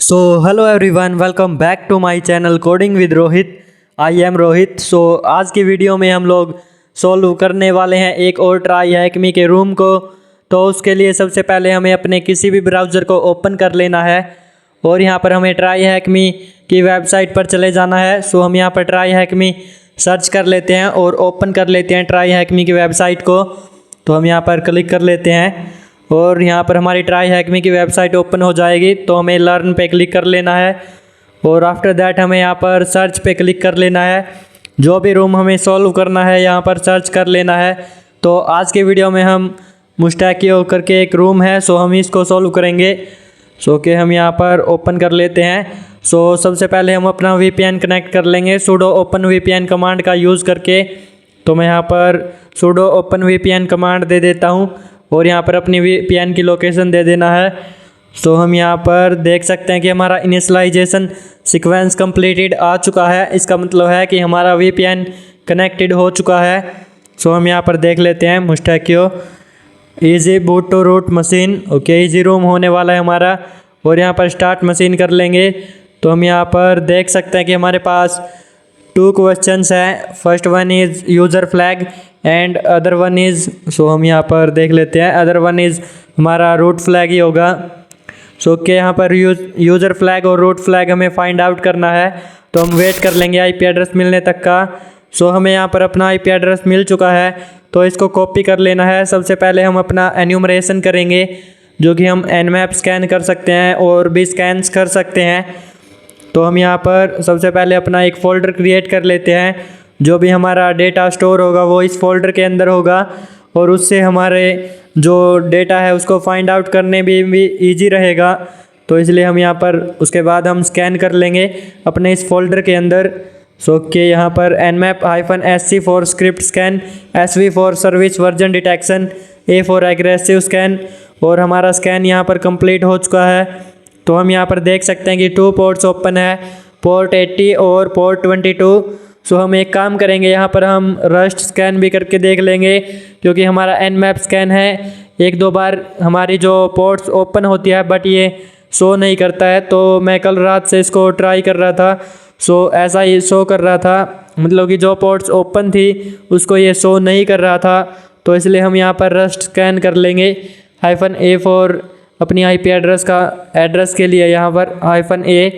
So hello everyone, welcome back to my channel coding with Rohit. I am Rohit. आज की video में हम लोग सॉल्व करने वाले हैं एक और ट्राई हैकमी के रूम को। तो उसके लिए सबसे पहले हमें अपने किसी भी ब्राउज़र को ओपन कर लेना है और यहाँ पर हमें ट्राई हैकमी की वेबसाइट पर चले जाना है। हम यहाँ पर ट्राई हैकमी सर्च कर लेते हैं और ओपन कर लेते हैं ट्राई हैकमी की वेबसाइट को। तो हम यहाँ पर क्लिक कर लेते हैं और यहाँ पर हमारी ट्राई हैकमी की वेबसाइट ओपन हो जाएगी। तो हमें लर्न पे क्लिक कर लेना है और आफ्टर दैट हमें यहाँ पर सर्च पे क्लिक कर लेना है। जो भी रूम हमें सॉल्व करना है यहाँ पर सर्च कर लेना है। तो आज के वीडियो में हम मुस्टैकियो करके एक रूम है, हम इसको सॉल्व करेंगे। कि हम यहाँ पर ओपन कर लेते हैं। सबसे पहले हम अपना VPN कनेक्ट कर लेंगे sudo open VPN कमांड का यूज़ करके। तो मैं यहाँ पर sudo open VPN कमांड दे देता हूँ और यहाँ पर अपनी VPN की लोकेशन दे देना है। हम यहाँ पर देख सकते हैं कि हमारा इनिशियलाइजेशन सीक्वेंस कंप्लीटेड आ चुका है। इसका मतलब है कि हमारा VPN कनेक्टेड हो चुका है। हम यहाँ पर देख लेते हैं Mustacchio easy boot to root machine. Okay, easy room होने वाला है हमारा और यहाँ पर स्टार्ट मशीन कर लेंगे। तो हम यहाँ पर देख सकते हैं कि हमारे पास 2 क्वेश्चंस हैं। First one is user flag and other one is, हम यहाँ पर देख लेते हैं, अदर वन इज़ हमारा रूट फ्लैग ही होगा। के यहाँ पर यूज़र फ्लैग और रूट फ्लैग हमें फाइंड आउट करना है। तो हम वेट कर लेंगे IP एड्रेस मिलने तक का। हमें यहाँ पर अपना IP एड्रेस मिल चुका है तो इसको कॉपी कर लेना है। सबसे पहले हम अपना एन्यूमरेशन करेंगे, जो कि हम nmap स्कैन कर सकते हैं और भी स्कैन्स कर सकते हैं। तो हम यहाँ पर सबसे पहले अपना एक फ़ोल्डर क्रिएट कर लेते हैं। जो भी हमारा डेटा स्टोर होगा वो इस फोल्डर के अंदर होगा और उससे हमारे जो डेटा है उसको फाइंड आउट करने भी ईजी रहेगा। तो इसलिए हम यहाँ पर उसके बाद हम स्कैन कर लेंगे अपने इस फोल्डर के अंदर। के यहाँ पर nmap-sc for script scan, SV for service version detection, A for aggressive scan. और हमारा स्कैन यहाँ पर कंप्लीट हो चुका है। तो हम यहाँ पर देख सकते हैं कि 2 पोर्ट्स ओपन है, पोर्ट 80 और पोर्ट 22। हम एक काम करेंगे, यहाँ पर हम रस्ट स्कैन भी करके देख लेंगे क्योंकि हमारा nmap स्कैन है। 1-2 बार हमारी जो पोर्ट्स ओपन होती है बट ये शो नहीं करता है। तो मैं कल रात से इसको ट्राई कर रहा था, ऐसा ही शो कर रहा था, मतलब कि जो पोर्ट्स ओपन थी उसको ये शो नहीं कर रहा था। तो इसलिए हम यहाँ पर रस्ट स्कैन कर लेंगे। -A फॉर अपनी IP एड्रेस के लिए यहाँ पर -A।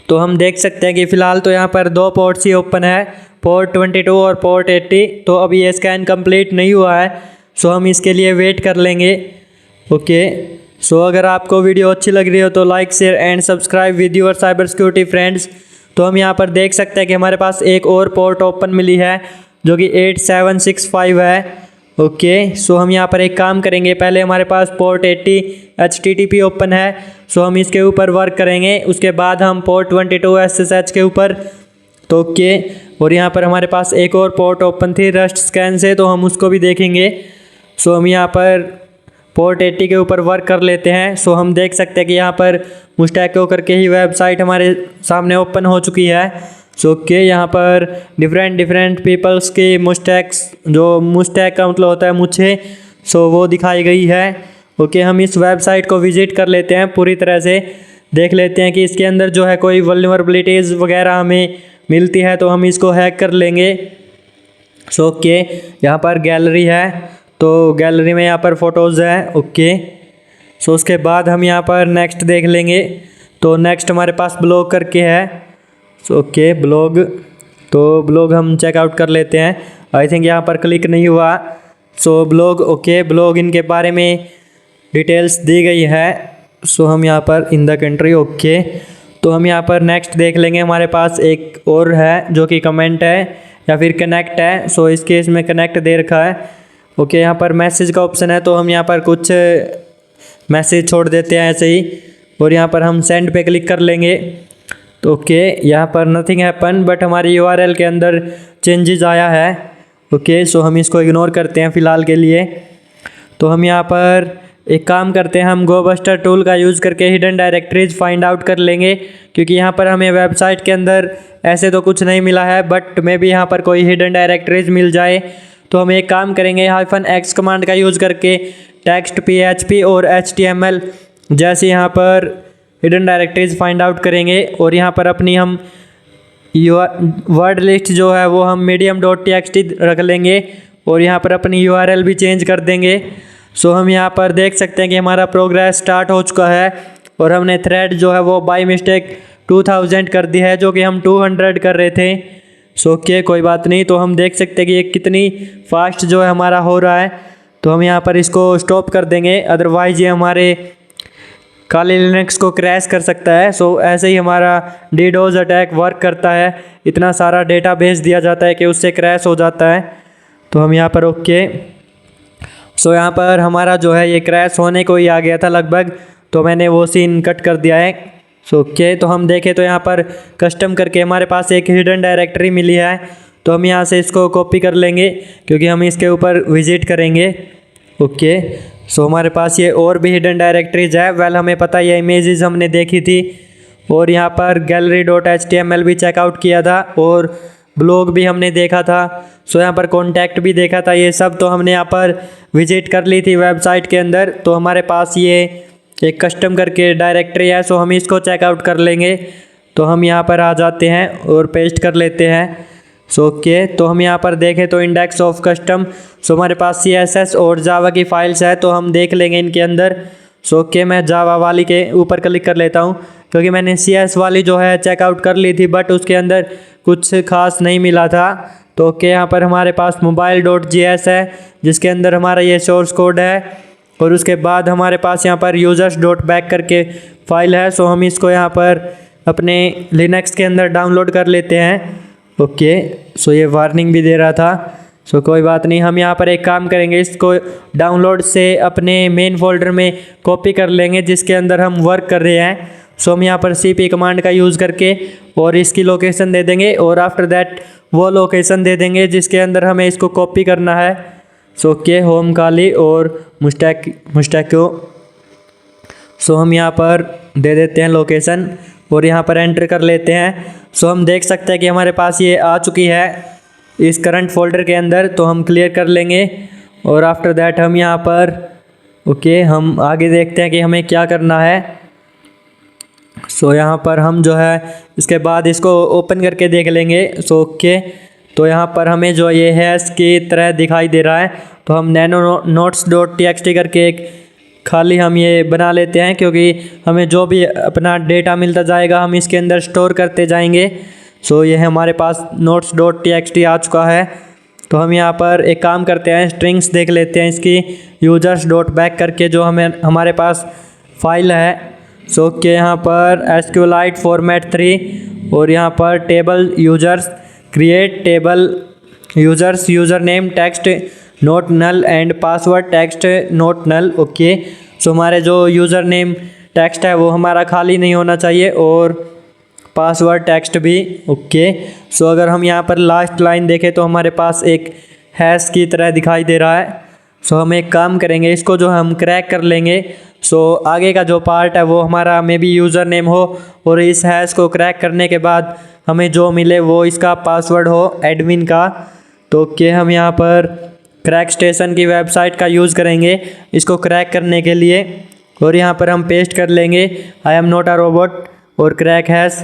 तो हम देख सकते हैं कि फ़िलहाल तो यहाँ पर 2 पोर्ट्स ही ओपन है, पोर्ट 22 और पोर्ट 80। तो अभी ये स्कैन कंप्लीट नहीं हुआ है, हम इसके लिए वेट कर लेंगे। ओके, अगर आपको वीडियो अच्छी लग रही हो तो like share and subscribe with your cyber security friends. तो हम यहाँ पर देख सकते हैं कि हमारे पास एक और पोर्ट ओपन मिली है जो कि 8765 है। ओके, हम यहाँ पर एक काम करेंगे, पहले हमारे पास पोर्ट 80 HTTP ओपन है, हम इसके ऊपर वर्क करेंगे। उसके बाद हम पोर्ट 22 SSH के ऊपर। तो ओके, और यहाँ पर हमारे पास एक और पोर्ट ओपन थी रस्ट स्कैन से, तो हम उसको भी देखेंगे। हम यहाँ पर पोर्ट 80 के ऊपर वर्क कर लेते हैं। हम देख सकते हैं कि यहाँ पर मुस्टैकियो करके ही वेबसाइट हमारे सामने ओपन हो चुकी है। ओके, यहाँ पर डिफरेंट पीपल्स की मुस्टैक्स, जो मुस्टैक का मतलब होता है मुझे, वो दिखाई गई है। ओके, हम इस वेबसाइट को विजिट कर लेते हैं, पूरी तरह से देख लेते हैं कि इसके अंदर जो है कोई वल्नरेबिलिटीज़ वगैरह हमें मिलती है तो हम इसको हैक कर लेंगे। ओके, यहाँ पर गैलरी है, तो गैलरी में यहाँ पर फ़ोटोज़ है। ओके, उसके बाद हम यहाँ पर नेक्स्ट देख लेंगे। तो नेक्स्ट हमारे पास ब्लॉग करके है। ओके, ब्लॉग, तो ब्लॉग हम चेकआउट कर लेते हैं। आई थिंक यहाँ पर क्लिक नहीं हुआ। ब्लॉग, ओके, ब्लॉग इनके बारे में डिटेल्स दी गई है। हम यहाँ पर इन द कंट्री। ओके, तो हम यहाँ पर नेक्स्ट देख लेंगे। हमारे पास एक और है जो कि कमेंट है या फिर कनेक्ट है। इस केस में कनेक्ट दे रखा है। ओके, यहाँ पर मैसेज का ऑप्शन है, तो हम यहाँ पर कुछ मैसेज छोड़ देते हैं ऐसे ही और यहाँ पर हम सेंड पे क्लिक कर लेंगे। तो ओके, यहाँ पर नथिंग हैपन बट हमारी URL के अंदर चेंजेस आया है। ओके, हम इसको इग्नोर करते हैं फ़िलहाल के लिए। तो हम यहाँ पर एक काम करते हैं, हम गोबस्टर टूल का यूज़ करके हिडन डायरेक्टरीज फाइंड आउट कर लेंगे क्योंकि यहाँ पर हमें वेबसाइट के अंदर ऐसे तो कुछ नहीं मिला है बट मे भी यहाँ पर कोई हिडन डायरेक्टरीज मिल जाए। तो हम एक काम करेंगे, -x कमांड का यूज़ करके टेक्स्ट PHP और HTML जैसे यहाँ पर हिडन डायरेक्टरीज फाइंड आउट करेंगे और यहाँ पर अपनी हम वर्ड लिस्ट जो है वो हम medium.txt रख लेंगे और यहाँ पर अपनी URL भी चेंज कर देंगे। सो हम यहाँ पर देख सकते हैं कि हमारा प्रोग्रेस स्टार्ट हो चुका है और हमने थ्रेड जो है वो बाय मिस्टेक 2000 कर दी है, जो कि हम 200 कर रहे थे। सो ओके, कोई बात नहीं। तो हम देख सकते हैं कि ये कितनी फास्ट जो है हमारा हो रहा है। तो हम यहाँ पर इसको स्टॉप कर देंगे, अदरवाइज ये हमारे काली लिनक्स को क्रैश कर सकता है। सो ऐसे ही हमारा डीडोस अटैक वर्क करता है, इतना सारा डेटा भेज दिया जाता है कि उससे क्रैश हो जाता है। तो हम यहाँ पर ओके। सो यहाँ पर हमारा जो है ये क्रैश होने को ही आ गया था लगभग, तो मैंने वो सीन कट कर दिया है। सो ओके, तो हम देखें तो यहाँ पर कस्टम करके हमारे पास एक हिडन डायरेक्टरी मिली है, तो हम यहाँ से इसको कॉपी कर लेंगे क्योंकि हम इसके ऊपर विजिट करेंगे। ओके, सो हमारे पास ये और भी हिडन डायरेक्टरीज है। वेल हमें पता है, ये इमेजेस हमने देखी थी और यहाँ पर gallery.html भी चेकआउट किया था और ब्लॉग भी हमने देखा था। सो यहाँ पर कॉन्टैक्ट भी देखा था, ये सब तो हमने यहाँ पर विजिट कर ली थी वेबसाइट के अंदर। तो हमारे पास ये एक कस्टम करके डायरेक्टरी है, सो हम इसको चेकआउट कर लेंगे। तो हम यहाँ पर आ जाते हैं और पेस्ट कर लेते हैं। सो ओके, तो हम यहाँ पर देखें तो इंडेक्स ऑफ कस्टम, सो हमारे पास CSS और जावा की फाइल्स है, तो हम देख लेंगे इनके अंदर। सो ओके, मैं जावा वाली के ऊपर क्लिक कर लेता हूँ क्योंकि मैंने CS वाली जो है चेकआउट कर ली थी, बट उसके अंदर कुछ खास नहीं मिला था। तो ओके, यहाँ पर हमारे पास mobile.js है जिसके अंदर हमारा ये सोर्स कोड है और उसके बाद हमारे पास यहाँ पर users.back करके फाइल है। सो हम इसको यहाँ पर अपने लिनक्स के अंदर डाउनलोड कर लेते हैं। ओके, सो ये वार्निंग भी दे रहा था, सो कोई बात नहीं। हम यहाँ पर एक काम करेंगे, इसको डाउनलोड से अपने मेन फोल्डर में कॉपी कर लेंगे जिसके अंदर हम वर्क कर रहे हैं। सो हम यहाँ पर cp कमांड का यूज़ करके और इसकी लोकेशन दे देंगे और आफ्टर दैट वो लोकेशन दे देंगे जिसके अंदर हमें इसको कॉपी करना है। सो ओके, होम काली और मुस्टैको। सो हम यहाँ पर दे देते हैं लोकेशन और यहाँ पर एंटर कर लेते हैं। सो हम देख सकते हैं कि हमारे पास ये आ चुकी है इस करंट फोल्डर के अंदर, तो हम क्लियर कर लेंगे और आफ्टर दैट हम यहाँ पर ओके हम आगे देखते हैं कि हमें क्या करना है। सो यहाँ पर हम जो है इसके बाद इसको ओपन करके देख लेंगे। सो ओके, तो यहाँ पर हमें जो ये हैश की तरह दिखाई दे रहा है, तो हम nanonotes.txt करके एक खाली हम ये बना लेते हैं क्योंकि हमें जो भी अपना डेटा मिलता जाएगा हम इसके अंदर स्टोर करते जाएंगे। सो ये हमारे पास notes.txt आ चुका है। तो हम यहाँ पर एक काम करते हैं, स्ट्रिंग्स देख लेते हैं इसकी users.back करके जो हमारे पास फाइल है। सो ओके, यहाँ पर SQLite फॉर्मेट 3 और यहाँ पर table users create table users user name text not null and password text not null. Okay, so हमारे जो यूज़र नेम टेक्स्ट है वो हमारा खाली नहीं होना चाहिए और पासवर्ड टेक्स्ट भी। ओके, सो अगर हम यहाँ पर लास्ट लाइन देखें तो हमारे पास एक हैश की तरह दिखाई दे रहा है। सो हम एक काम करेंगे, इसको जो हम क्रैक कर लेंगे। सो आगे का जो पार्ट है वो हमारा मे बी यूज़र नेम हो और इस हैश को क्रैक करने के बाद हमें जो मिले वो इसका पासवर्ड हो एडमिन का। तो ओके, हम यहाँ पर क्रैक स्टेशन की वेबसाइट का यूज़ करेंगे इसको क्रैक करने के लिए और यहाँ पर हम पेस्ट कर लेंगे आई एम नॉट अ रोबोट और क्रैक हैश।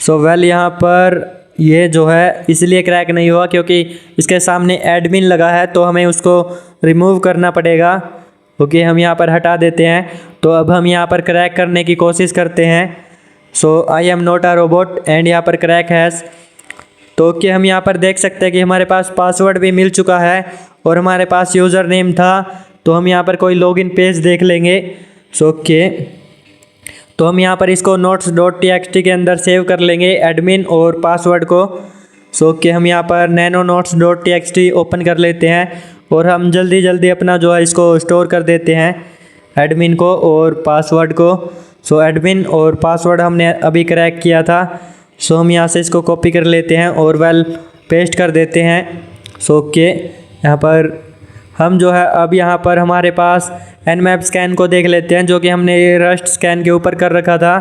सो वेल यहाँ पर ये जो है इसलिए क्रैक नहीं हुआ क्योंकि इसके सामने एडमिन लगा है, तो हमें उसको रिमूव करना पड़ेगा। ओके, हम यहाँ पर हटा देते हैं। तो अब हम यहाँ पर क्रैक करने की कोशिश करते हैं। So I am not a robot and यहाँ पर क्रैक हैश। तो ओके, हम यहाँ पर देख सकते हैं कि हमारे पास पासवर्ड भी मिल चुका है और हमारे पास यूज़र नेम था। तो हम यहाँ पर कोई लॉगिन पेज देख लेंगे। सो ओके, तो हम यहाँ पर इसको notes.txt के अंदर सेव कर लेंगे एडमिन और पासवर्ड को। सो ओके, हम यहाँ पर nanonotes.txt ओपन कर लेते हैं और हम जल्दी अपना जो है इसको स्टोर कर देते हैं एडमिन को और पासवर्ड को। सो एडमिन और पासवर्ड हमने अभी क्रैक किया था। सो हम यहाँ से इसको कॉपी कर लेते हैं और वेल पेस्ट कर देते हैं। सो ओके, यहाँ पर हम जो है अब यहाँ पर हमारे पास nmap स्कैन को देख लेते हैं जो कि हमने रस्ट स्कैन के ऊपर कर रखा था।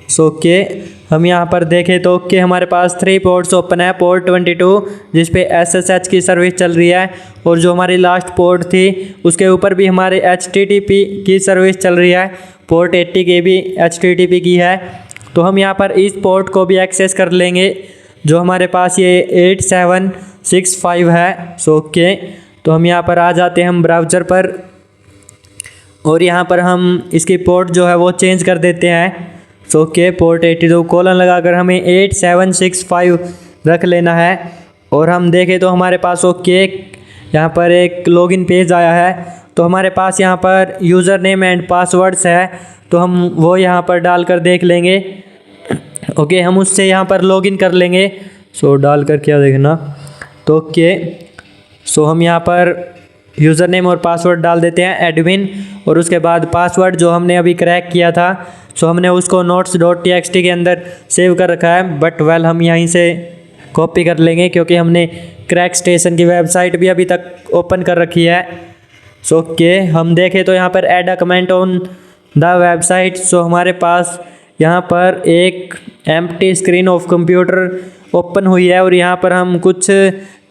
सो ओके हम यहाँ पर देखें तो ओके हमारे पास 3 पोर्ट्स ओपन है। पोर्ट 22 जिस पे SSH की सर्विस चल रही है, और जो हमारी लास्ट पोर्ट थी उसके ऊपर भी हमारे HTTP की सर्विस चल रही है। पोर्ट 80 की भी HTTP की है। तो हम यहाँ पर इस पोर्ट को भी एक्सेस कर लेंगे जो हमारे पास ये 8765 है। सो ओके तो हम यहाँ पर आ जाते हैं हम ब्राउज़र पर, और यहाँ पर हम इसकी पोर्ट जो है वो चेंज कर देते हैं। सो ओके पोर्ट 82 कोलन लगाकर हमें 8765 रख लेना है। और हम देखें तो हमारे पास ओके यहाँ पर एक लॉगिन पेज आया है। तो हमारे पास यहाँ पर यूज़र नेम एंड पासवर्ड्स है, तो हम वो यहाँ पर डालकर देख लेंगे। ओके हम उससे यहाँ पर लॉगिन कर लेंगे। सो डाल कर क्या देखना, तो ओके सो हम यहाँ पर यूज़र नेम और पासवर्ड डाल देते हैं एडमिन, और उसके बाद पासवर्ड जो हमने अभी क्रैक किया था, सो हमने उसको notes.txt के अंदर सेव कर रखा है, बट वेल हम यहीं से कॉपी कर लेंगे क्योंकि हमने क्रैक स्टेशन की वेबसाइट भी अभी तक ओपन कर रखी है। सो ओके हम देखें तो यहाँ पर add a comment on the website. So हमारे पास यहाँ पर एक empty screen of computer open हुई है, और यहाँ पर हम कुछ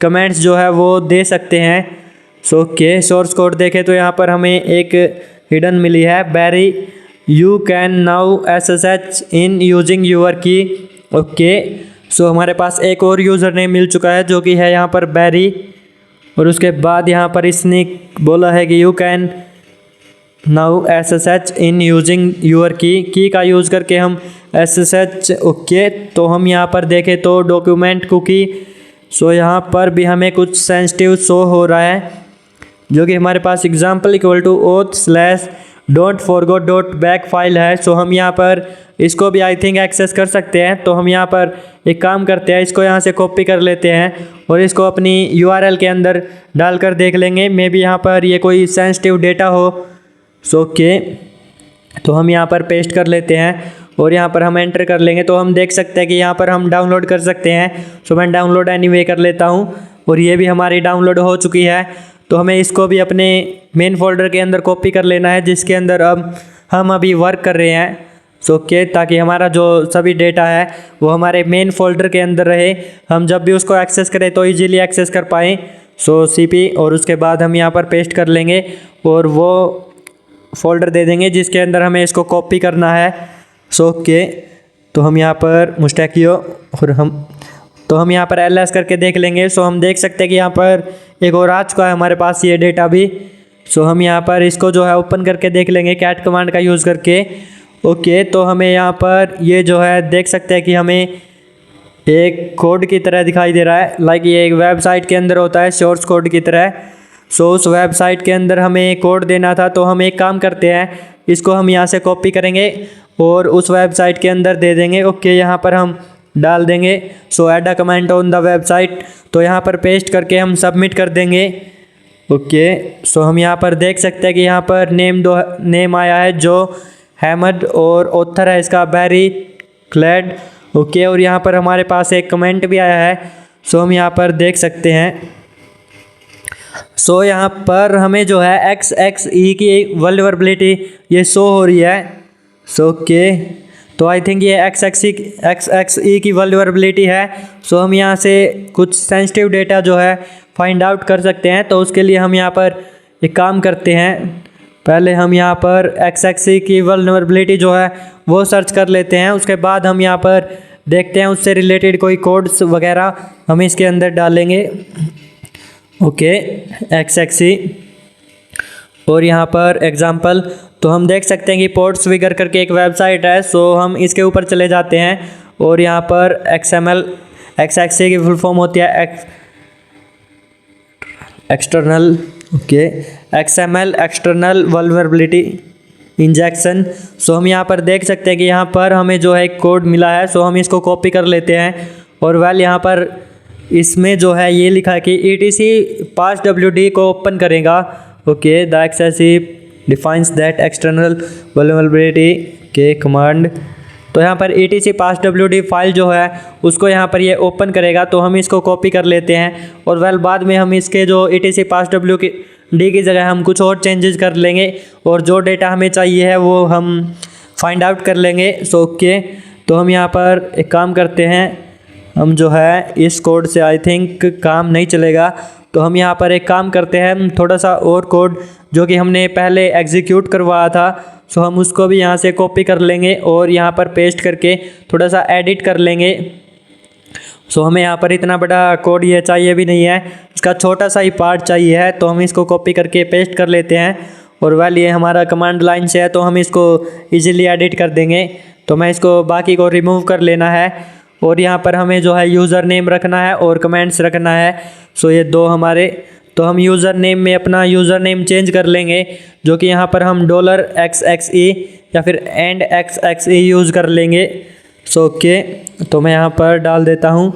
कमेंट्स जो है वो दे सकते हैं। सो ओके सोर्स कोड देखें तो यहाँ पर हमें एक हिडन मिली है, Barry you can now SSH in using your key. Okay so हमारे पास एक और यूज़र नेम मिल चुका है जो कि है यहाँ पर बैरी, और उसके बाद यहाँ पर इसने बोला है कि you can now SSH in using your key का यूज़ करके हम SSH। ओके तो हम यहाँ पर देखें तो डॉक्यूमेंट कुकी, सो यहाँ पर भी हमें कुछ सेंसिटिव शो हो रहा है जो कि हमारे पास example equal to auth/don't-forget.back file है। सो हम यहाँ पर इसको भी आई थिंक एक्सेस कर सकते हैं। तो हम यहाँ पर एक काम करते हैं, इसको यहाँ से कॉपी कर लेते हैं और इसको अपनी URL के अंदर डालकर देख लेंगे, मे बी यहाँ पर ये कोई सेंसिटिव डेटा हो। सो ओके तो हम यहाँ पर पेस्ट कर लेते हैं और यहाँ पर हम एंटर कर लेंगे, तो हम देख सकते हैं कि यहाँ पर हम डाउनलोड कर सकते हैं। सो मैं डाउनलोड एनीवे कर लेता हूँ, और ये भी हमारी डाउनलोड हो चुकी है। तो हमें इसको भी अपने मेन फोल्डर के अंदर कॉपी कर लेना है जिसके अंदर अब हम अभी वर्क कर रहे हैं। सो ओके ताकि हमारा जो सभी डेटा है वो हमारे मेन फोल्डर के अंदर रहे, हम जब भी उसको एक्सेस करें तो इजीली एक्सेस कर पाएँ। सो CP और उसके बाद हम यहाँ पर पेस्ट कर लेंगे और वो फोल्डर दे देंगे जिसके अंदर हमें इसको कॉपी करना है। सो ओके तो हम यहाँ पर मुस्टैकियो और हम यहाँ पर LS करके देख लेंगे। सो हम देख सकते हैं कि यहाँ पर एक और आ चुका है हमारे पास ये डेटा भी। सो हम यहाँ पर इसको जो है ओपन करके देख लेंगे कैट कमांड का यूज़ करके। ओके तो हमें यहाँ पर ये जो है देख सकते हैं कि हमें एक कोड की तरह दिखाई दे रहा है, लाइक ये एक वेबसाइट के अंदर होता है सोर्स कोड की तरह। सो उस वेबसाइट के अंदर हमें कोड देना था, तो हम एक काम करते हैं, इसको हम यहाँ से कॉपी करेंगे और उस वेबसाइट के अंदर दे देंगे। ओके यहाँ पर हम डाल देंगे सो add a comment on the website, तो यहाँ पर पेस्ट करके हम सबमिट कर देंगे। ओके सो हम यहाँ पर देख सकते हैं कि यहाँ पर नेम आया है जो हैमद, और ऑथर है इसका बैरी क्लेड। ओके और यहाँ पर हमारे पास एक कमेंट भी आया है, सो हम यहाँ पर देख सकते हैं। सो यहाँ पर हमें जो है XXE की वल्नरेबिलिटी ये शो हो रही है। सो ओके तो आई थिंक ये XXE की वल्नरेबिलिटी है। सो हम यहाँ से कुछ सेंसिटिव डेटा जो है फाइंड आउट कर सकते हैं। तो उसके लिए हम यहाँ पर एक काम करते हैं, पहले हम यहाँ पर XXE की वल्नरेबिलिटी जो है वो सर्च कर लेते हैं, उसके बाद हम यहाँ पर देखते हैं उससे रिलेटेड कोई कोड्स वगैरह हम इसके अंदर डालेंगे। ओके XXE और यहाँ पर एग्जांपल, तो हम देख सकते हैं कि पोर्ट्स फिगर करके एक वेबसाइट है। सो हम इसके ऊपर चले जाते हैं और यहाँ पर XXE की फुल फॉर्म होती है external XML external vulnerability injection. So हम यहाँ पर देख सकते हैं कि यहाँ पर हमें जो है एक कोड मिला है। सो हम इसको कॉपी कर लेते हैं और वेल यहाँ पर इसमें जो है ये लिखा है कि ETC passwd को ओपन करेगा। Okay the excessive defines that external vulnerability के कमांड, तो यहाँ पर ETC passwd फाइल जो है उसको यहाँ पर ये ओपन करेगा। तो हम इसको कॉपी कर लेते हैं और वेल बाद में हम इसके जो ETC passwd की जगह हम कुछ और चेंजेस कर लेंगे और जो डेटा हमें चाहिए है वो हम फाइंड आउट कर लेंगे। सो ओके तो हम यहाँ पर एक काम करते हैं, हम जो है इस कोड से आई थिंक काम नहीं चलेगा, तो हम यहाँ पर एक काम करते हैं, हम थोड़ा सा और कोड जो कि हमने पहले एग्जीक्यूट करवाया था, सो हम उसको भी यहाँ से कॉपी कर लेंगे और यहाँ पर पेस्ट करके थोड़ा सा एडिट कर लेंगे। सो हमें यहाँ पर इतना बड़ा कोड ये चाहिए भी नहीं है, इसका छोटा सा ही पार्ट चाहिए है, तो हम इसको कॉपी करके पेस्ट कर लेते हैं। और वेल ये हमारा कमांड लाइन से है तो हम इसको इजीली एडिट कर देंगे। तो मैं इसको बाकी को रिमूव कर लेना है और यहाँ पर हमें जो है यूज़र नेम रखना है और कमेंट्स रखना है। सो ये दो हमारे, तो हम यूज़र नेम में अपना यूज़र नेम चेंज कर लेंगे, जो कि यहाँ पर हम $XXE या फिर $XXE यूज़ कर लेंगे। सो ओके, तो मैं यहाँ पर डाल देता हूँ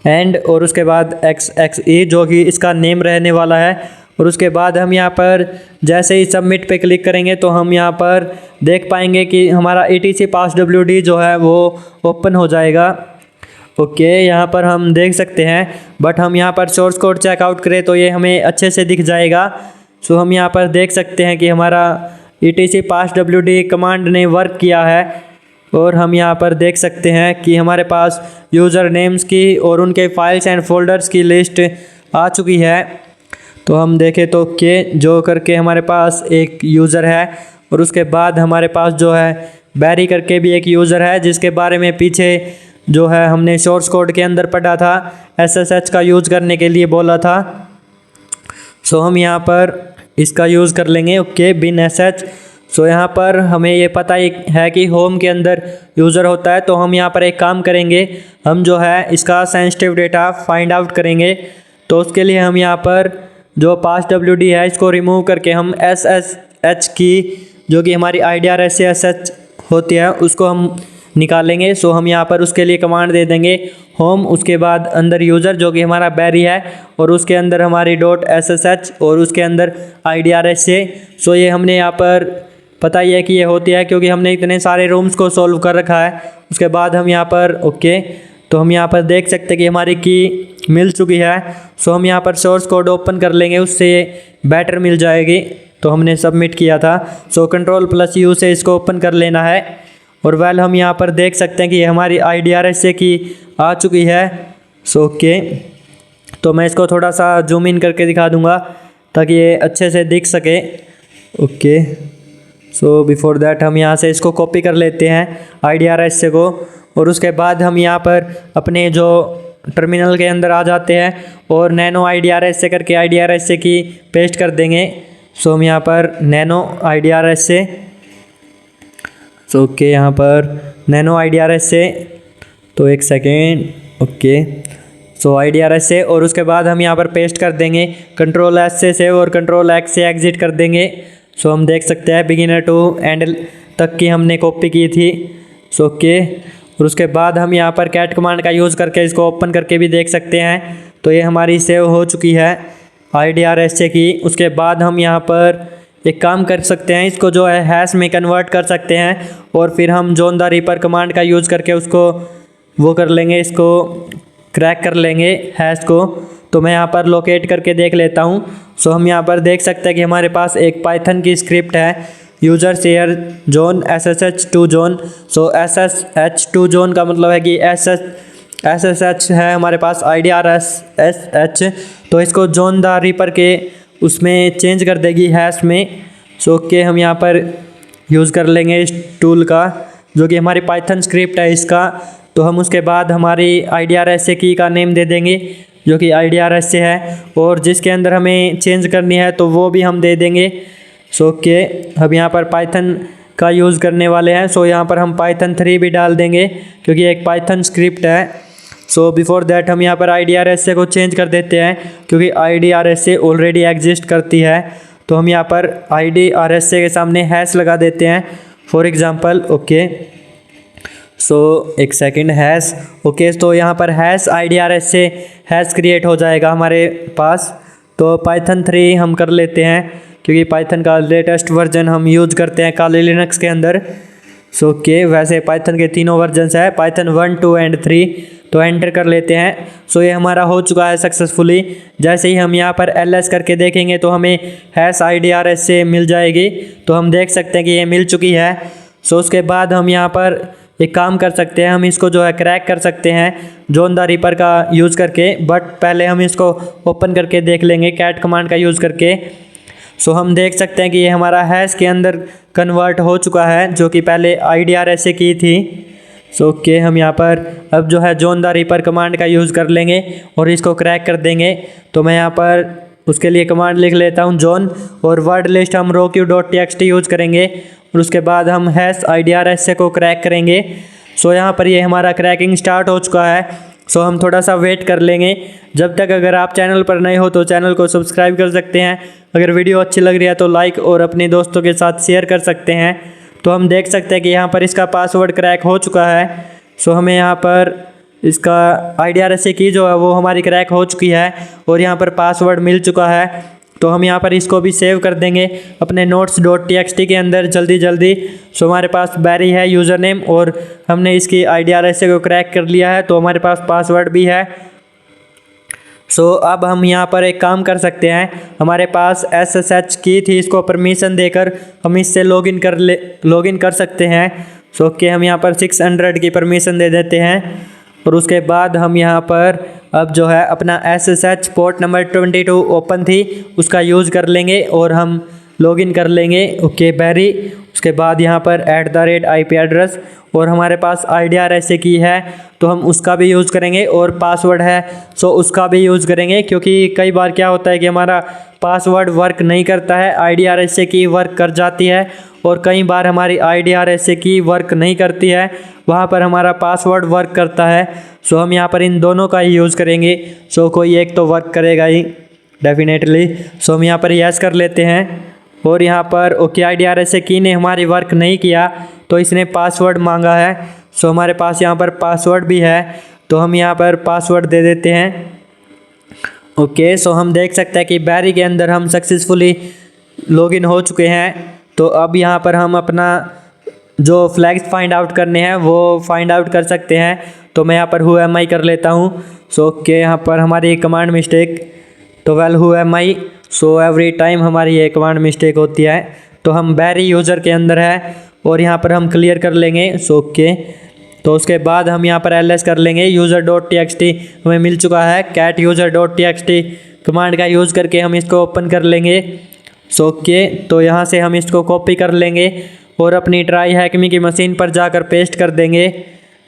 एंड और उसके बाद XXE जो कि इसका नेम रहने वाला है। और उसके बाद हम यहाँ पर जैसे ही सबमिट पे क्लिक करेंगे तो हम यहाँ पर देख पाएंगे कि हमारा ETC passwd जो है वो ओपन हो जाएगा। ओके, यहाँ पर हम देख सकते हैं, बट हम यहाँ पर सोर्स कोड चेकआउट करें तो ये हमें अच्छे से दिख जाएगा। सो हम यहाँ पर देख सकते हैं कि हमारा ETC passwd कमांड ने वर्क किया है और हम यहाँ पर देख सकते हैं कि हमारे पास यूज़र नेम्स की और उनके फाइल्स एंड फोल्डर्स की लिस्ट आ चुकी है। तो हम देखें तो जो करके हमारे पास एक यूज़र है और उसके बाद हमारे पास जो है बैरी करके भी एक यूज़र है, जिसके बारे में पीछे जो है हमने सोर्स कोड के अंदर पढ़ा था, SSH का यूज़ करने के लिए बोला था। सो हम यहाँ पर इसका यूज़ कर लेंगे bin-sh। सो यहाँ पर हमें ये पता ही है कि होम के अंदर यूज़र होता है, तो हम यहाँ पर एक काम करेंगे, हम जो है इसका सेंसिटिव डेटा फाइंड आउट करेंगे। तो उसके लिए हम यहाँ पर जो passwd है इसको रिमूव करके हम SSH की जो कि हमारी IDRS से SSH होती है उसको हम निकालेंगे। सो हम यहाँ पर उसके लिए कमांड दे देंगे होम, उसके बाद अंदर यूज़र जो कि हमारा बैरी है और उसके अंदर हमारी .ssh और उसके अंदर IDRS से। सो ये हमने यहाँ पर पता ही है कि ये होती है क्योंकि हमने इतने सारे रूम्स को सॉल्व कर रखा है। उसके बाद हम यहाँ पर तो हम यहाँ पर देख सकते हैं कि हमारी की मिल चुकी है। सो हम यहाँ पर सोर्स कोड ओपन कर लेंगे, उससे बैटर मिल जाएगी। तो हमने सबमिट किया था, सो Ctrl+U से इसको ओपन कर लेना है और वेल हम यहाँ पर देख सकते हैं कि हमारी IDRS से की आ चुकी है। सो तो मैं इसको थोड़ा सा जूम इन करके दिखा दूँगा ताकि ये अच्छे से दिख सके। सो बिफोर दैट हम यहाँ से इसको कॉपी कर लेते हैं IDRS से को, और उसके बाद हम यहाँ पर अपने जो टर्मिनल के अंदर आ जाते हैं और नैनो IDRS से करके IDRS से की पेस्ट कर देंगे। सो हम यहाँ पर नैनो IDRS से यहाँ पर नैनो IDRS से, तो एक सेकेंड सो IDRS से, और उसके बाद हम यहाँ पर पेस्ट कर देंगे, Ctrl+S से सेव और Ctrl+X से एग्ज़िट कर देंगे। सो हम देख सकते हैं बिगिनर टू एंड तक की हमने कॉपी की थी। सो और उसके बाद हम यहाँ पर कैट कमांड का यूज़ करके इसको ओपन करके भी देख सकते हैं। तो ये हमारी सेव हो चुकी है IDRS से की। उसके बाद हम यहाँ पर एक काम कर सकते हैं, इसको जो है हैश में कन्वर्ट कर सकते हैं और फिर हम जोन द रीपर कमांड का यूज़ करके उसको वो कर लेंगे, इसको क्रैक कर लेंगे हैश को। तो मैं यहाँ पर लोकेट करके देख लेता हूँ। सो हम यहाँ पर देख सकते हैं कि हमारे पास एक पाइथन की स्क्रिप्ट है, user share john SSH2 john. So SSH2 john का मतलब है कि SSH है हमारे पास IDRS तो इसको जोन द रीपर के उसमें चेंज कर देगी हैश में। सो हम यहाँ पर यूज़ कर लेंगे इस टूल का जो कि हमारी पाइथन स्क्रिप्ट है इसका। तो हम उसके बाद हमारी IDRS से की का नेम दे देंगे जो कि IDRS से है, और जिसके अंदर हमें चेंज करनी है तो वो भी हम दे देंगे। सो हम यहाँ पर पाइथन का यूज़ करने वाले हैं। सो यहाँ पर हम Python 3 भी डाल देंगे क्योंकि एक पाइथन स्क्रिप्ट है। सो बिफोर दैट हम यहाँ पर IDRS से को चेंज कर देते हैं क्योंकि IDRS से ऑलरेडी एग्जिस्ट करती है। तो हम यहाँ पर IDRS से के सामने हैश लगा देते हैं फॉर एग्ज़ाम्पल। सो एक सेकेंड हैश तो यहाँ पर हैश IDRS से हैश क्रिएट हो जाएगा हमारे पास। तो Python 3 हम कर लेते हैं क्योंकि पाइथन का लेटेस्ट वर्जन हम यूज़ करते हैं काली लिनक्स के अंदर। सो वैसे पाइथन के तीनों वर्जन्स है, Python 1, 2 एंड 3। तो एंटर कर लेते हैं। सो ये हमारा हो चुका है सक्सेसफुली। जैसे ही हम यहाँ पर ls करके देखेंगे तो हमें हैश IDRS से मिल जाएगी। तो हम देख सकते हैं कि ये मिल चुकी है। सो उसके बाद हम यहाँ पर एक काम कर सकते हैं, हम इसको जो है क्रैक कर सकते हैं जॉन द रिपर का यूज़ करके। बट पहले हम इसको ओपन करके देख लेंगे कैट कमांड का यूज़ करके। सो हम देख सकते हैं कि ये हमारा हैश के अंदर कन्वर्ट हो चुका है, जो कि पहले IDRS से की थी। सो ओके, हम यहाँ पर अब जो है जॉन द रिपर कमांड का यूज़ कर लेंगे और इसको क्रैक कर देंगे। तो मैं यहाँ पर उसके लिए कमांड लिख लेता हूँ जॉन, और वर्ड लिस्ट हम roq.txt यूज़ करेंगे और उसके बाद हम हैश IDRS से को क्रैक करेंगे। सो यहाँ पर ये हमारा क्रैकिंग स्टार्ट हो चुका है। सो हम थोड़ा सा वेट कर लेंगे जब तक। अगर आप चैनल पर नए हो तो चैनल को सब्सक्राइब कर सकते हैं। अगर वीडियो अच्छी लग रही है तो लाइक और अपने दोस्तों के साथ शेयर कर सकते हैं। तो हम देख सकते हैं कि यहाँ पर इसका पासवर्ड क्रैक हो चुका है। सो हमें यहाँ पर इसका IDRS से की जो है वो हमारी क्रैक हो चुकी है और यहाँ पर पासवर्ड मिल चुका है। तो हम यहाँ पर इसको भी सेव कर देंगे अपने notes.txt के अंदर जल्दी जल्दी। सो हमारे पास बैरी है यूज़र नेम और हमने इसकी IDRS से को क्रैक कर लिया है, तो हमारे पास पासवर्ड भी है। सो अब हम यहाँ पर एक काम कर सकते हैं, हमारे पास SSH की थी, इसको परमिशन देकर हम इससे लॉगिन कर सकते हैं। सो ओके, हम यहाँ पर 600 की परमिशन दे देते हैं और उसके बाद हम यहाँ पर अब जो है अपना SSH पोर्ट नंबर 22 ओपन थी उसका यूज़ कर लेंगे और हम लॉगिन कर लेंगे। ओके बैरी, उसके बाद यहाँ पर @IP एड्रेस और हमारे पास IDRS से की है तो हम उसका भी यूज़ करेंगे और पासवर्ड है सो उसका भी यूज़ करेंगे, क्योंकि कई बार क्या होता है कि हमारा पासवर्ड वर्क नहीं करता है, IDRS से की वर्क कर जाती है और कई बार हमारी IDRS से की वर्क नहीं करती है, वहाँ पर हमारा पासवर्ड वर्क करता है। सो हम यहाँ पर इन दोनों का ही यूज़ करेंगे। सो कोई एक तो वर्क करेगा ही डेफिनेटली। सो हम यहाँ पर यस कर लेते हैं और यहाँ पर ओके IDRS से की ने हमारी वर्क नहीं किया तो इसने पासवर्ड मांगा है। सो हमारे पास यहाँ पर पासवर्ड भी है तो हम यहाँ पर पासवर्ड दे देते हैं। ओके, सो हम देख सकते हैं कि बैरी के अंदर हम सक्सेसफुली लॉगिन हो चुके हैं। तो अब यहाँ पर हम अपना जो फ्लैग्स फाइंड आउट करने हैं वो फाइंड आउट कर सकते हैं। तो मैं यहाँ पर हु एम आई कर लेता हूँ। सो ओके, यहाँ पर हमारी कमांड मिस्टेक, तो well who am I. So every time हमारी ये कमांड मिस्टेक होती है। तो हम बैरी यूज़र के अंदर है और यहाँ पर हम क्लियर कर लेंगे। सो ओके, तो उसके बाद हम यहाँ पर ls कर लेंगे। user.txt हमें मिल चुका है, cat user.txt कमांड का यूज़ करके हम इसको ओपन कर लेंगे। सो ओके, तो यहाँ से हम इसको कॉपी कर लेंगे और अपनी ट्राई हैकमी की मशीन पर जाकर पेस्ट कर देंगे।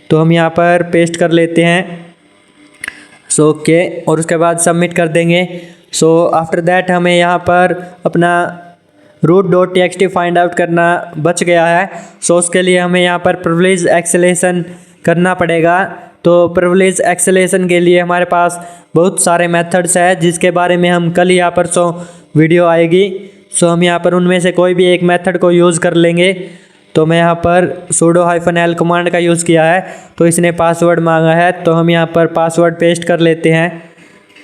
तो हम यहाँ पर पेस्ट कर लेते हैं। सो ओके, और उसके बाद सबमिट कर देंगे। सो आफ्टर दैट हमें यहाँ पर अपना root.txt फाइंड आउट करना बच गया है। सो उसके लिए हमें यहाँ पर प्रिविलेज एक्सेलेशन करना पड़ेगा। तो प्रिविलेज एक्सेलेशन के लिए हमारे पास बहुत सारे मेथड्स हैं जिसके बारे में हम कल या परसों वीडियो आएगी। सो हम यहाँ पर उनमें से कोई भी एक मेथड को यूज़ कर लेंगे। तो मैं यहाँ पर sudo -l कमांड का यूज़ किया है तो इसने पासवर्ड मांगा है, तो हम यहाँ पर पासवर्ड पेस्ट कर लेते हैं।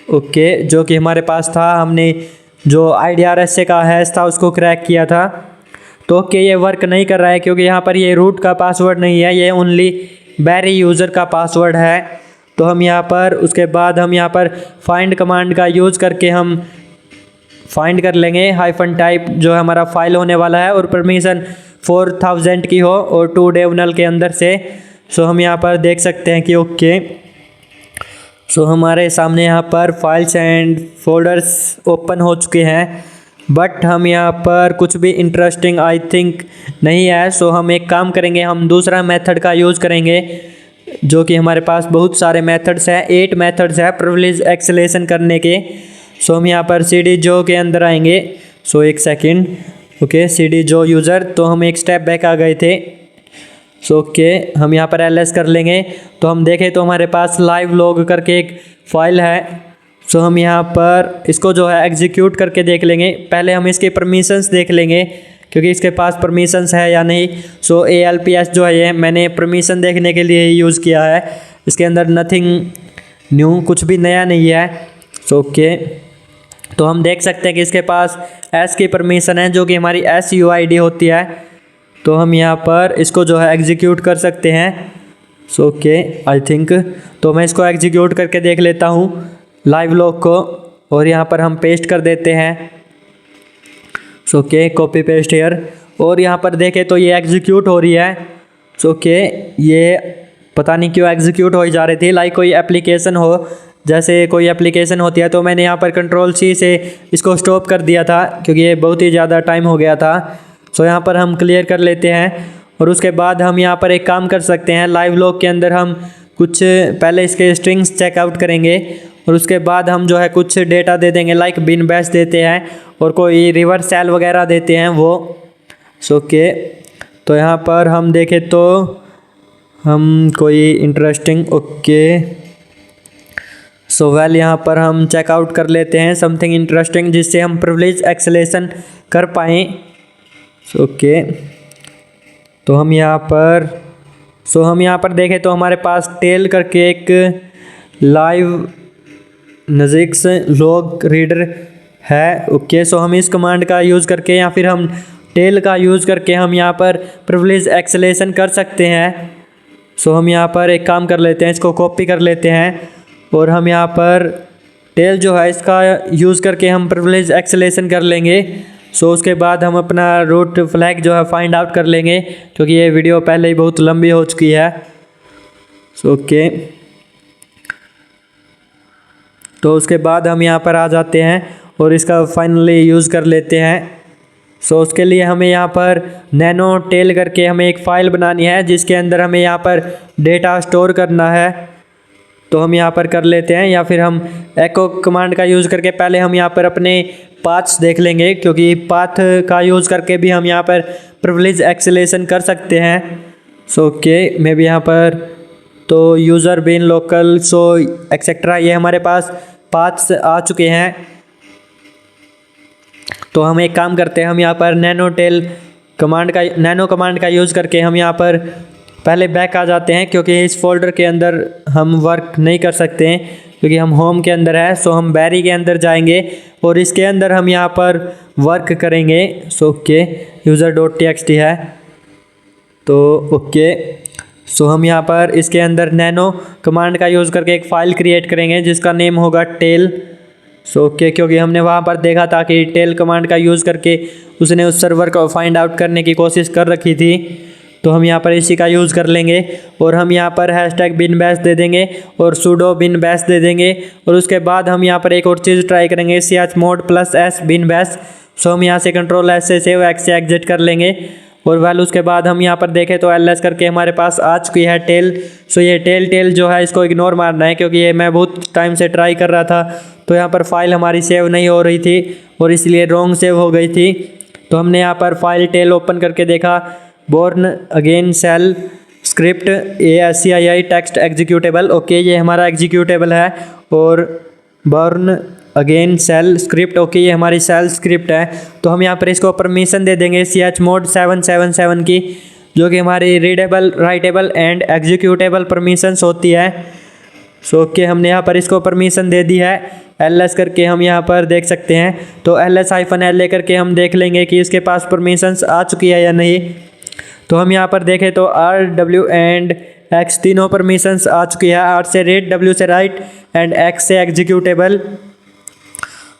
ओके, जो कि हमारे पास था, हमने जो IDRS से का हैश था उसको क्रैक किया था। तो ओके, ये वर्क नहीं कर रहा है क्योंकि यहाँ पर ये रूट का पासवर्ड नहीं है, ये ओनली बैरी यूज़र का पासवर्ड है। तो हम यहाँ पर उसके बाद हम यहाँ पर फाइंड कमांड का यूज़ करके हम फाइंड कर लेंगे -type जो हमारा फाइल होने वाला है और परमिशन 4000 की हो और 2 डेवनल के अंदर से। सो हम यहाँ पर देख सकते हैं कि ओके, सो हमारे सामने यहाँ पर फाइल्स एंड फोल्डर्स ओपन हो चुके हैं, बट हम यहाँ पर कुछ भी इंटरेस्टिंग आई थिंक नहीं है। सो हम एक काम करेंगे, हम दूसरा मेथड का यूज़ करेंगे जो कि हमारे पास बहुत सारे मेथड्स हैं, 8 मेथड्स हैं प्रिविलेज एक्सेलेशन करने के। सो हम यहाँ पर cd जो के अंदर आएंगे। सो एक सेकेंड, ओके cd जो यूज़र, तो हम एक स्टेप बैक आ गए थे। सो ओके, हम यहाँ पर ls कर लेंगे। तो हम देखें तो हमारे पास लाइव लॉग करके एक फ़ाइल है। सो हम यहाँ पर इसको जो है एग्जीक्यूट करके देख लेंगे। पहले हम इसके परमिशंस देख लेंगे क्योंकि इसके पास परमिशंस है या नहीं। सो ALPS जो है ये मैंने परमिशन देखने के लिए यूज़ किया है, इसके अंदर नथिंग न्यू, कुछ भी नया नहीं है। सो ओके, तो हम देख सकते हैं कि इसके पास S की परमिशन है जो कि हमारी SUID होती है। तो हम यहाँ पर इसको जो है एग्जीक्यूट कर सकते हैं। सो ओके, आई थिंक तो मैं इसको एग्जीक्यूट करके देख लेता हूँ लाइव लॉग को और यहाँ पर हम पेस्ट कर देते हैं। So okay, copy paste here और यहाँ पर देखें तो ये एग्जीक्यूट हो रही है। सो के ये पता नहीं क्यों एग्जीक्यूट हो ही जा रही थी, लाइक कोई एप्लीकेशन हो, जैसे कोई एप्लीकेशन होती है। तो मैंने यहाँ पर कंट्रोल सी से इसको स्टॉप कर दिया था क्योंकि ये बहुत ही ज़्यादा टाइम हो गया था। सो यहाँ पर हम क्लियर कर लेते हैं और उसके बाद हम यहाँ पर एक काम कर सकते हैं, लाइव लॉग के अंदर हम कुछ पहले इसके स्ट्रिंग्स चेकआउट करेंगे और उसके बाद हम जो है कुछ डेटा दे देंगे, लाइक बिन बैश देते हैं और कोई रिवर्स सेल वगैरह देते हैं वो। सो के तो यहाँ पर हम देखें तो हम कोई इंटरेस्टिंग ओके सो वेल यहाँ पर हम चेकआउट कर लेते हैं समथिंग इंटरेस्टिंग जिससे हम प्रिविलेज एक्सेलेशन कर पाएँ। ओके तो हम यहाँ पर देखें तो हमारे पास टेल करके एक लाइव नजिक्स लॉग रीडर है। ओके सो हम इस कमांड का यूज़ करके या फिर हम टेल का यूज़ करके हम यहाँ पर प्रिविलेज एक्सेलेशन कर सकते हैं। सो हम यहाँ पर एक काम कर लेते हैं, इसको कॉपी कर लेते हैं और हम यहाँ पर टेल जो है इसका यूज़ करके हम प्रिविलेज एक्सेलेशन कर लेंगे। सो उसके बाद हम अपना रूट फ्लैग जो है फाइंड आउट कर लेंगे क्योंकि ये वीडियो पहले ही बहुत लंबी हो चुकी है। सो ओके तो उसके बाद हम यहाँ पर आ जाते हैं और इसका फाइनली यूज़ कर लेते हैं। सो उसके लिए हमें यहाँ पर नैनो टेल करके हमें एक फ़ाइल बनानी है जिसके अंदर हमें यहाँ पर डेटा स्टोर करना है। तो हम यहाँ पर कर लेते हैं या फिर हम एको कमांड का यूज़ करके पहले हम यहाँ पर अपने पाथ्स देख लेंगे क्योंकि पाथ का यूज़ करके भी हम यहाँ पर प्रिविलेज एक्सेलेशन कर सकते हैं। सो ओके मैं भी यहाँ पर तो यूज़र बिन लोकल सो एक्सेट्रा ये हमारे पास पाथ्स आ चुके हैं। तो हम एक काम करते हैं, हम यहाँ पर नैनो कमांड का यूज़ करके हम यहाँ पर पहले बैक आ जाते हैं क्योंकि इस फोल्डर के अंदर हम वर्क नहीं कर सकते हैं क्योंकि हम होम के अंदर है। सो हम बैरी के अंदर जाएंगे और इसके अंदर हम यहाँ पर वर्क करेंगे। सो ओके user.txt है तो ओके सो हम यहाँ पर इसके अंदर नैनो कमांड का यूज़ करके एक फ़ाइल क्रिएट करेंगे जिसका नेम होगा टेल। सो ओके क्योंकि हमने वहाँ पर देखा था कि टेल कमांड का यूज़ करके उसने उस सर्वर को फाइंड आउट करने की कोशिश कर रखी थी। तो हम यहाँ पर इसी का यूज़ कर लेंगे और हम यहाँ पर हैशटैग बिन बैश दे देंगे और sudo बिन बैश दे देंगे और उसके बाद हम यहाँ पर एक और चीज़ ट्राई करेंगे chmod +s बिन बैश। सो हम यहाँ से कंट्रोल S से सेव X से एग्जिट कर लेंगे और वेल उसके बाद हम यहाँ पर देखें तो ls करके हमारे पास आ चुकी है टेल। सो ये टेल जो है इसको इग्नोर मारना है क्योंकि ये मैं बहुत टाइम से ट्राई कर रहा था तो यहाँ पर फाइल हमारी सेव नहीं हो रही थी और इसलिए रॉन्ग सेव हो गई थी। तो हमने यहाँ पर फाइल टेल ओपन करके देखा, Bourne again shell script ASCII text executable. Okay ये हमारा एग्जीक्यूटेबल है और Bourne again shell script okay ये हमारी सेल स्क्रिप्ट है। तो हम यहाँ पर इसको परमिशन दे देंगे chmod 777 की जो कि हमारी readable writable and executable permissions होती है। सो ओके हमने यहाँ पर इसको परमिशन दे दी है। ls करके हम यहाँ पर देख सकते हैं तो ls-la करके हम देख लेंगे कि इसके पास परमिशंस आ चुकी है या नहीं। तो हम यहाँ पर देखें तो R W एंड X तीनों परमिशंस आ चुकी है, R से रीड, W से राइट एंड X से एग्जीक्यूटेबल।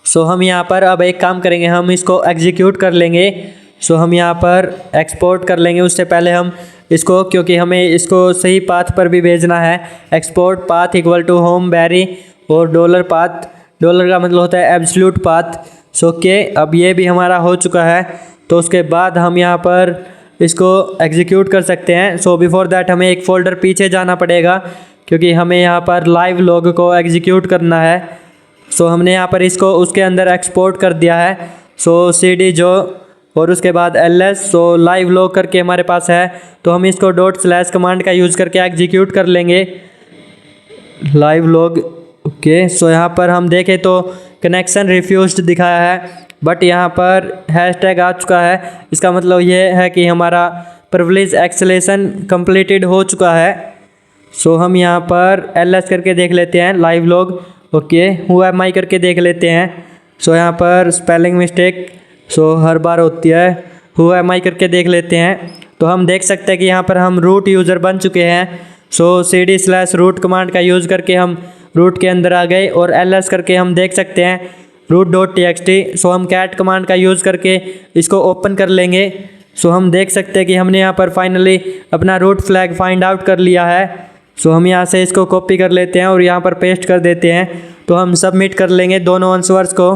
सो हम यहाँ पर अब एक काम करेंगे, हम इसको एग्जीक्यूट कर लेंगे। सो हम यहाँ पर एक्सपोर्ट कर लेंगे, उससे पहले हम इसको क्योंकि हमें इसको सही पाथ पर भी भेजना है, export path equal to home Barry और डॉलर पाथ, डॉलर का मतलब होता है एब्सोल्यूट पाथ। सो ओके अब ये भी हमारा हो चुका है। तो उसके बाद हम यहाँ पर इसको एग्जीक्यूट कर सकते हैं। सो बिफोर दैट हमें एक फ़ोल्डर पीछे जाना पड़ेगा क्योंकि हमें यहाँ पर लाइव लॉग को एग्जीक्यूट करना है। सो हमने यहाँ पर इसको उसके अंदर एक्सपोर्ट कर दिया है। सो cd जो और उसके बाद ls सो लाइव लॉग करके हमारे पास है तो हम इसको ./ कमांड का यूज़ करके एग्जीक्यूट कर लेंगे लाइव लॉग। ओके सो यहाँ पर हम देखें तो कनेक्शन रिफ्यूज्ड दिखाया है बट यहाँ पर हैशटैग आ चुका है, इसका मतलब ये है कि हमारा प्रिविलेज एक्सेलेशन कंप्लीटेड हो चुका है। सो हम यहाँ पर ls करके देख लेते हैं live log. Okay who am I करके देख लेते हैं। सो यहाँ पर स्पेलिंग मिस्टेक सो हर बार होती है, हु एम आई करके देख लेते हैं। तो हम देख सकते हैं कि यहाँ पर हम रूट यूज़र बन चुके हैं। सो cd/root कमांड का यूज़ करके हम रूट के अंदर आ गए और ls करके हम देख सकते हैं root.txt। सो हम cat कमांड का यूज़ करके इसको ओपन कर लेंगे। सो हम देख सकते हैं कि हमने यहाँ पर फाइनली अपना रूट फ्लैग फाइंड आउट कर लिया है। सो हम यहाँ से इसको कॉपी कर लेते हैं और यहाँ पर पेस्ट कर देते हैं। तो हम सबमिट कर लेंगे दोनों आंसर्स को।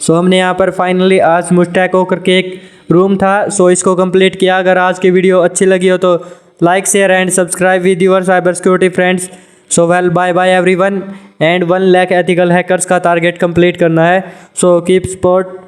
सो हमने यहाँ पर फाइनली आज मुस्टैको करके एक रूम था, सो इसको कंप्लीट किया। अगर आज की वीडियो अच्छी लगी हो तो like share and subscribe with your cyber security friends. So well bye bye everyone and 1 lakh ethical hackers का टारगेट कंप्लीट करना है। So keep support.